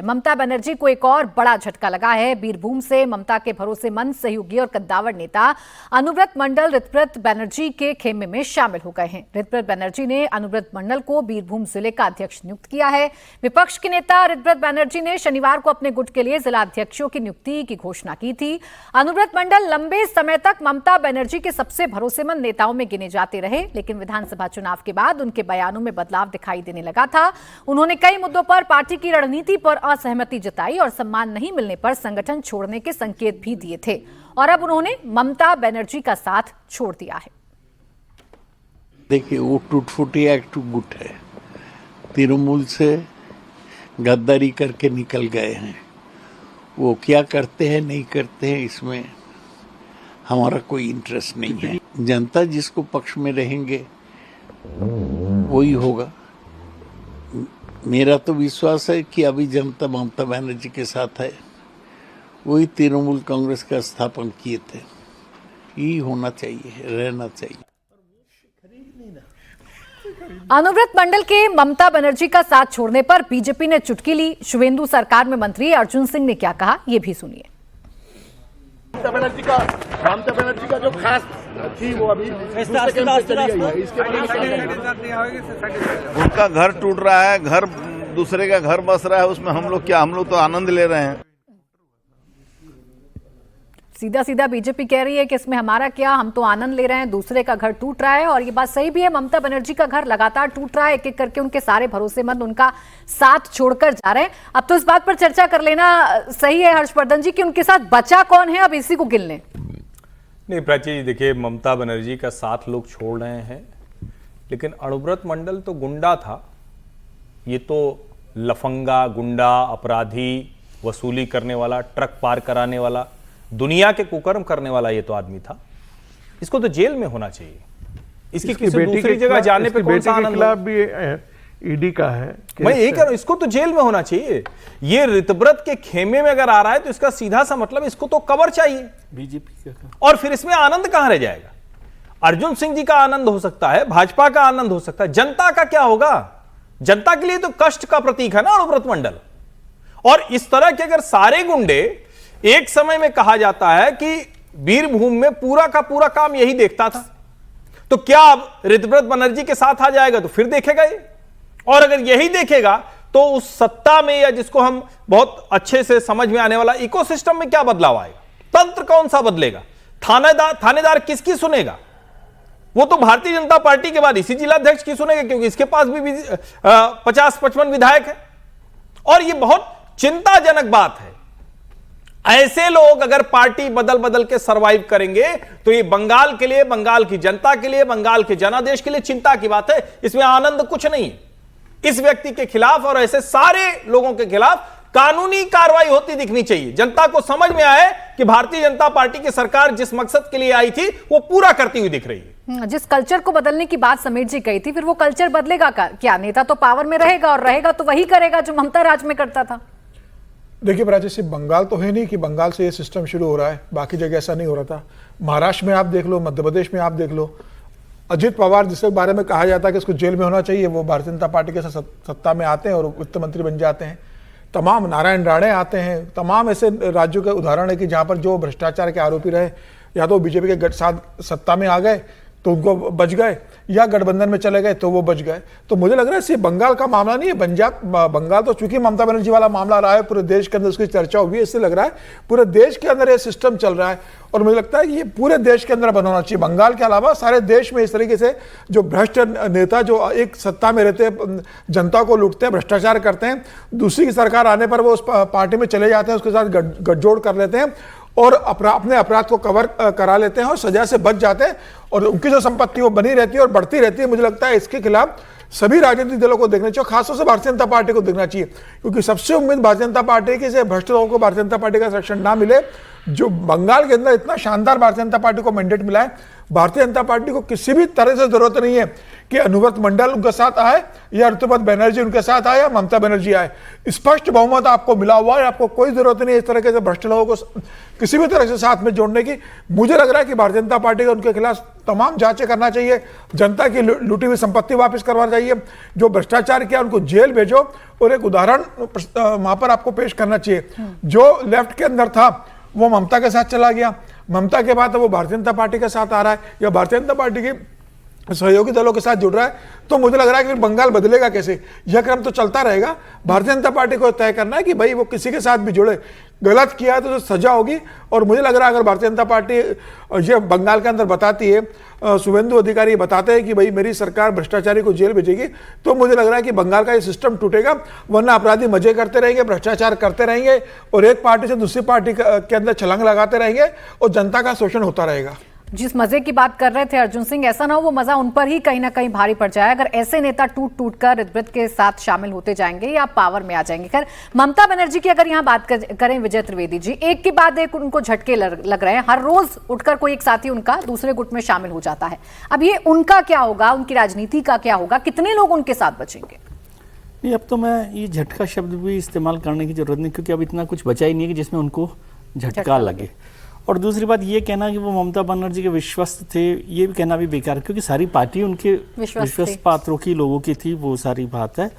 ममता बनर्जी को एक और बड़ा झटका लगा है। बीरभूम से ममता के भरोसेमंद सहयोगी और कद्दावर नेता अनुव्रत मंडल ऋतव्रत बनर्जी के खेमे में शामिल हो गए हैं। ऋतव्रत बनर्जी ने अनुव्रत मंडल को बीरभूम जिले का अध्यक्ष नियुक्त किया है। विपक्ष के नेता ऋतव्रत बनर्जी ने शनिवार को अपने गुट के लिए जिला अध्यक्षों की नियुक्ति की घोषणा की थी। अनुव्रत मंडल लंबे समय तक ममता बनर्जी के सबसे भरोसेमंद नेताओं में गिने जाते रहे, लेकिन विधानसभा चुनाव के बाद उनके बयानों में बदलाव दिखाई देने लगा था। उन्होंने कई मुद्दों पर पार्टी की रणनीति पर असहमति जताई और सम्मान नहीं मिलने पर संगठन छोड़ने के संकेत भी दिए थे, और अब उन्होंने ममता बनर्जी का साथ छोड़ दिया है। देखिए, वो टूट-फूटी एक्ट गुट है। तृणमूल से गद्दारी करके निकल गए हैं। वो क्या करते हैं नहीं करते हैं इसमें हमारा कोई इंटरेस्ट नहीं है। जनता जिसको पक्ष में रहेंगे वही होगा। मेरा तो विश्वास है कि अभी जनता ममता बनर्जी के साथ है। वही तृणमूल कांग्रेस का स्थापन किए थे। यही होना चाहिए, रहना चाहिए। अनुव्रत मंडल के ममता बनर्जी का साथ छोड़ने पर बीजेपी ने चुटकी ली। शुवेंदु सरकार में मंत्री अर्जुन सिंह ने क्या कहा, ये भी सुनिए। ममता बनर्जी का जो खास थी वो अभी उनका घर टूट रहा है, घर दूसरे का घर बस रहा है, उसमें हम लोग तो आनंद ले रहे हैं। सीधा सीधा बीजेपी कह रही है कि इसमें हमारा क्या, हम तो आनंद ले रहे हैं, दूसरे का घर टूट रहा है। और ये बात सही भी है, ममता बनर्जी का घर लगातार टूट रहा है। एक एक करके उनके सारे भरोसेमंद उनका साथ छोड़कर जा रहे हैं। अब तो इस बात पर चर्चा कर लेना सही है हर्षवर्धन जी कि उनके साथ बचा कौन है, अब इसी को गिन लें। नहीं प्राची जी, देखिए ममता बनर्जी का साथ लोग छोड़ रहे हैं, लेकिन अनुव्रत मंडल तो गुंडा था। ये तो लफंगा, गुंडा, अपराधी, वसूली करने वाला, ट्रक पार कराने वाला, दुनिया के कुकर्म करने वाला ये तो आदमी था। इसको तो जेल में होना चाहिए। इसकी किसी दूसरी जगह जाने पे कौन सा आनंद भी ईडी का है। मैं यही कह रहा हूं, इसको तो जेल में होना चाहिए। ये ऋतव्रत के खेमे में अगर आ रहा है तो इसका सीधा सा मतलब इसको तो कवर चाहिए बीजेपी का। और फिर इसमें आनंद कहां रह जाएगा? अर्जुन सिंह जी का आनंद हो सकता है, भाजपा का आनंद हो सकता है, जनता का क्या होगा? जनता के लिए तो कष्ट का प्रतीक है ना अनुव्रत मंडल। और इस तरह के अगर सारे गुंडे, एक समय में कहा जाता है कि बीरभूम में पूरा का पूरा काम यही देखता था, तो क्या अब ऋतव्रत बनर्जी के साथ आ जाएगा तो फिर देखेगा ये? और अगर यही देखेगा तो उस सत्ता में, या जिसको हम बहुत अच्छे से समझ में आने वाला इकोसिस्टम में क्या बदलाव आएगा? तंत्र कौन सा बदलेगा? थानेदार किसकी सुनेगा? वो तो भारतीय जनता पार्टी के बाद इसी जिलाध्यक्ष की सुनेगा, क्योंकि इसके पास भी 50-55 विधायक है। और ये बहुत चिंताजनक बात है। ऐसे लोग अगर पार्टी बदल बदल के सरवाइव करेंगे तो ये बंगाल के लिए, बंगाल की जनता के लिए, बंगाल के जनादेश के लिए चिंता की बात है। इसमें आनंद कुछ नहीं है। इस व्यक्ति के खिलाफ और ऐसे सारे लोगों के खिलाफ कानूनी कार्रवाई होती दिखनी चाहिए। जनता को समझ में आए कि भारतीय जनता पार्टी की सरकार जिस मकसद के लिए आई थी वो पूरा करती हुई दिख रही है। जिस कल्चर को बदलने की बात समीर जी कही थी, फिर वो कल्चर बदलेगा क्या? नेता तो पावर में रहेगा और रहेगा तो वही करेगा जो ममता राज में करता था। देखिए प्राची, सिर्फ बंगाल तो है नहीं कि बंगाल से ये सिस्टम शुरू हो रहा है, बाकी जगह ऐसा नहीं हो रहा था। महाराष्ट्र में आप देख लो, मध्य प्रदेश में आप देख लो। अजित पवार जिसके बारे में कहा जाता है कि इसको जेल में होना चाहिए, वो भारतीय जनता पार्टी के सत्ता में आते हैं और वित्त मंत्री बन जाते हैं। तमाम नारायण राणे आते हैं। तमाम ऐसे राज्यों के उदाहरण है कि जहाँ पर जो भ्रष्टाचार के आरोपी रहे, या तो बीजेपी के साथ सत्ता में आ गए तो उनको बच गए, या गठबंधन में चले गए तो वो बच गए। तो मुझे लग रहा है सिर्फ बंगाल का मामला नहीं है। बंगाल तो चूंकि ममता बनर्जी वाला मामला रहा है, पूरे देश के अंदर उसकी चर्चा हुई है। इससे लग रहा है पूरे देश के अंदर ये सिस्टम चल रहा है, और मुझे लगता है कि ये पूरे देश के अंदर बंद होना चाहिए। बंगाल के अलावा सारे देश में इस तरीके से जो भ्रष्ट नेता जो एक सत्ता में रहते हैं, जनता को लूटते हैं, भ्रष्टाचार करते हैं, दूसरी की सरकार आने पर वो उस पार्टी में चले जाते हैं, उसके साथ गठजोड़ कर लेते हैं और अपने अपराध को कवर करा लेते हैं और सजा से बच जाते हैं, और उनकी जो संपत्ति वो बनी रहती है और बढ़ती रहती है। मुझे लगता है इसके खिलाफ सभी राजनीतिक दलों को देखना चाहिए, खासतौर से भारतीय जनता पार्टी को देखना चाहिए, क्योंकि सबसे उम्मीद भारतीय जनता पार्टी की से भ्रष्ट लोगों को भारतीय जनता पार्टी का संरक्षण ना मिले। जो बंगाल के अंदर इतना शानदार भारतीय जनता पार्टी को मैंडेट मिला है, भारतीय जनता पार्टी को किसी भी तरह से जरूरत नहीं है कि अनुव्रत मंडल उनके साथ आए या ऋतुपत बनर्जी उनके साथ आए या ममता बनर्जी आए। स्पष्ट बहुमत आपको मिला हुआ है, आपको कोई जरूरत नहीं है इस तरह के भ्रष्ट लोगों को किसी भी तरह से साथ में जोड़ने की। मुझे लग रहा है कि भारतीय जनता पार्टी को उनके खिलाफ तमाम जांचें करना चाहिए, जनता की लूटी हुई संपत्ति वापस करवाना चाहिए, जो भ्रष्टाचार किया उनको जेल भेजो और एक उदाहरण वहां पर आपको पेश करना चाहिए। जो लेफ्ट के अंदर था वो ममता के साथ चला गया, ममता के बाद वो भारतीय जनता पार्टी के साथ आ रहा है या भारतीय जनता पार्टी की सहयोगी दलों के साथ जुड़ रहा है, तो मुझे लग रहा है कि फिर बंगाल बदलेगा कैसे? यह क्रम तो चलता रहेगा। भारतीय जनता पार्टी को तय करना है कि भाई वो किसी के साथ भी जुड़े, गलत किया है तो सजा होगी। और मुझे लग रहा है अगर भारतीय जनता पार्टी ये बंगाल के अंदर बताती है, शुभेंदु अधिकारी बताते हैं कि भाई मेरी सरकार भ्रष्टाचारी को जेल भेजेगी, तो मुझे लग रहा है कि बंगाल का ये सिस्टम टूटेगा। वरना अपराधी मजे करते रहेंगे, भ्रष्टाचार करते रहेंगे और एक पार्टी से दूसरी पार्टी के अंदर छलांग लगाते रहेंगे और जनता का शोषण होता रहेगा। जिस मजे की बात कर रहे थे अर्जुन सिंह, ऐसा ना हो वो मजा उन पर ही कहीं ना कहीं भारी पड़ जाए अगर ऐसे नेता टूट टूट कर ऋतव्रत के साथ शामिल होते जाएंगे या पावर में आ जाएंगे। खैर, ममता बनर्जी की अगर यहाँ बात करें विजय त्रिवेदी जी, एक के बाद एक उनको झटके लग रहे हैं। हर रोज उठकर कोई एक साथी उनका दूसरे गुट में शामिल हो जाता है। अब ये उनका क्या होगा, उनकी राजनीति का क्या होगा, कितने लोग उनके साथ बचेंगे? नहीं, अब तो मैं ये झटका शब्द भी इस्तेमाल करने की जरूरत नहीं, क्योंकि अब इतना कुछ बचा ही नहीं है कि जिसमें उनको झटका लगे। और दूसरी बात ये कहना कि वो ममता बनर्जी के विश्वस्त थे, ये भी कहना भी बेकार है, क्योंकि सारी पार्टी उनके विश्वास पात्रों की लोगों की थी, वो सारी बात है।